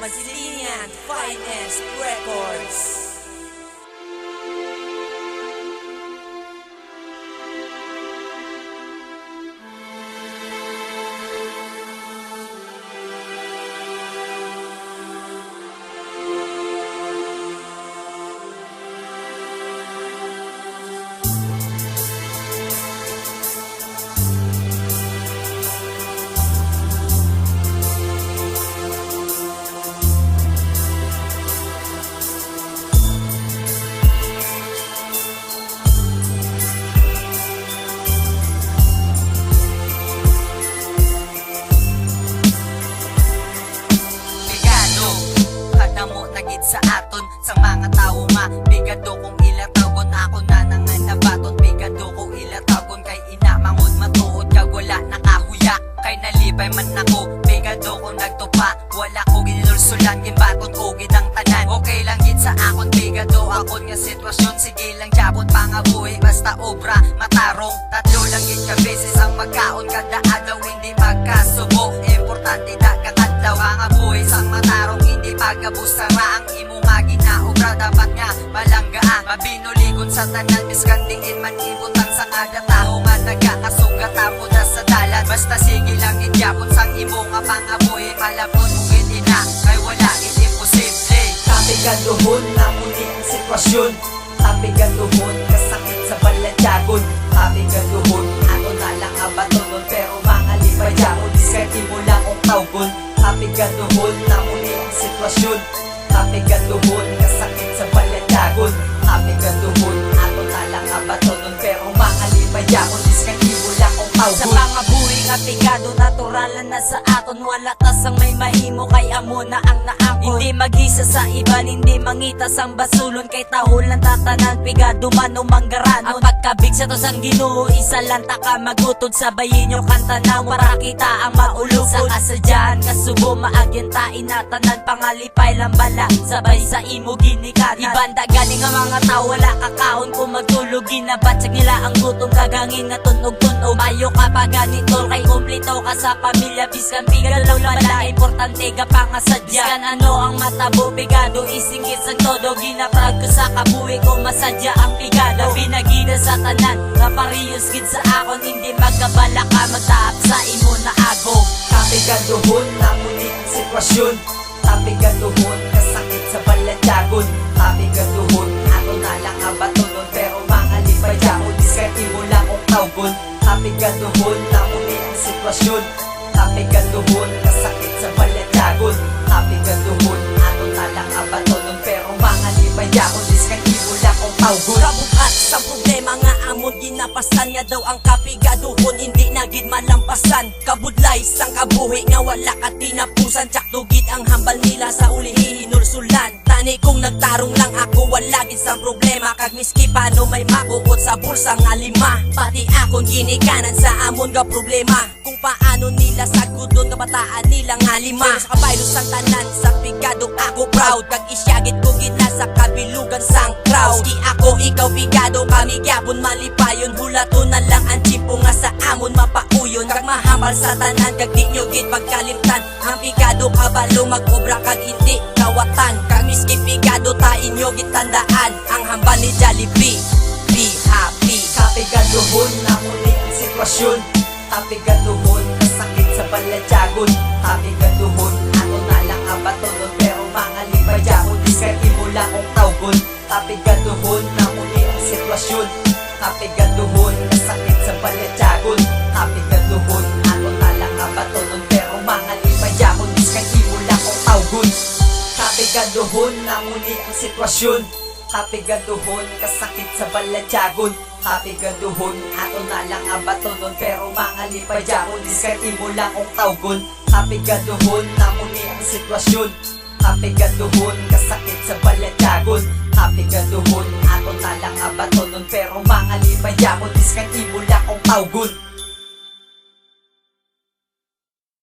Masilinian Finest Records. Sa aton, sa mga tao nga bigado kong ilatagon, ako na nangan nabaton. Bigado ko ilatagon, kay inamangod matuod, kag wala nakahuya, kay nalipay man ako. Bigado ko nagtupa, wala ko ginulsulan, ginbaton ko ginang tanan. Okay lang gid sa akon, bigado akon nga sitwasyon. Sige lang jabot pangabuhi, basta obra matarong. Tatlo lang gid ka beses ang magkaon, kada adlaw hindi magkasubo. Importante dagat adlaw nga buhi sang matarong, hindi pagabusara ang imo nga ginaobra. Dapat nga malanggaan, mabinuligon sa tanan, miskan tingin man ibutang sa kada tao nga nagkakasugat mo na sa dalan. Basta sige lang idyapon sang imo nga pangabuhi, malapon mo gid na kay wala gid imposible. Tapigaduhon na muli ang sitwasyon, tapigaduhon kasakit sa baladyagon. Tapigaduhon ato na lang abatonon, pero mga lipadyamon diskarte mo lang kung tawgon. Tapigaduhon na muli ang sitwasyon, tapigaduhon kasakit sa baladyagon. Tapigaduhon ato na lang abatonon, pero mga lipadyamon diskarte mo lang kung tawgon. Sa pangabuhi nga pigado, naturalan na sa aton. Wala tasang may mahimo, kay amo na ang naakon. Hindi magisa sa iban, hindi mangitas ang basulon, kay tahol ng tatanan, pigado man o manggaranon. Ang pagkabig sa to sang Ginoo, isa lang taka magutod, sabayin nyo kanta na para kita ang maulugod. Sa kasadyan, kasubo maagyantain na tanan, pangalipay lang bala, sabay sa imo ginikanan. Ibanda galing ang mga tao, wala kakaon kung magtulog, ginabatsag nila ang gutom, kagangin nga tunog-tunog. Mayo ka pa ganito, kay kumplito ka sa pamilya, biskan pigalaw bala, importante ka pa nga sadya. Biskan ano ang matabo, pigado isingit sa todo, ginaprag ko sa kabuhi ko, masadya ang pigado. Pinagida sa tanan, kapariyos gid sa akon, hindi magkabala ka, magtaap sa imo na agong. Tapigaduhon na muli ang sitwasyon, tapigaduhon kasakit sa baladyagon. Tapigaduhon ato na lang abatonon, pero mga lipadyamon diskarte mo lang kung tawgon. Tapigaduhon na muli ang sitwasyon, tapigaduhon kasakit sa baladyagon. Tapigaduhon ato na lang abatonon, pero mga lipadyamon diskarte mo lang kung tawgon. Kabuhat sa problema nga amon, ginapasan nga daw ang kapigaduhon, hindi na gid malampasan. Kabudlay sang kabuhi nga wala ka tinapusan, tsak tugid ang hambal nila sa ulihi hinulsulan. Tani kung nagtarong lang ako, wala gid sang problema, kag miski paano may makuot sa bulsa nga lima. Pati akong ginikanan sa amon nga problema, kung paano nila sagudon kabataan nila nga lima. Pero sa kabaylo sang tanan, sa pigado ako proud, kag isyagit ko gid na sa kabilugan sang crowd. Di ako ikaw pigado, kami gyapon malipayon, hulato na lang ang chimpo nga sa amon mapauyon. Kag mahambal sa tanan, kag di nyo gid pagkalimtan, ang pigado kabalo mag-obra kag hindi kawatan. Kag miski pigado ta inyo gid tandaan, ang hambal ni Jollibee, be happy. Tapigaduhon na muli ang sitwasyon, tapigaduhon kasakit sa baladyagon. Tapigaduhon ato na lang abatonon, pero mga lipadyamon diskarte mo lang kung tawgon. Tapigaduhon na muli ang sitwasyon, tapigaduhon kasakit sa baladyagon. Tapigaduhon ato na lang abatonon, pero mga lipadyamon diskarte mo lang kung tawgon. Tapigaduhon na muli ang sitwasyon, tapigaduhon kasakit sa baladyagon. Tapigaduhon ato na lang abatonon, pero mga lipadyamon diskarte mo lang kung tawgon. Tapigaduhon na muli ang sitwasyon, tapigaduhon kasakit sa baladyagon. Tapigaduhon ato na lang abatonon, pero mga lipadyamon diskarte mo lang kung tawgon.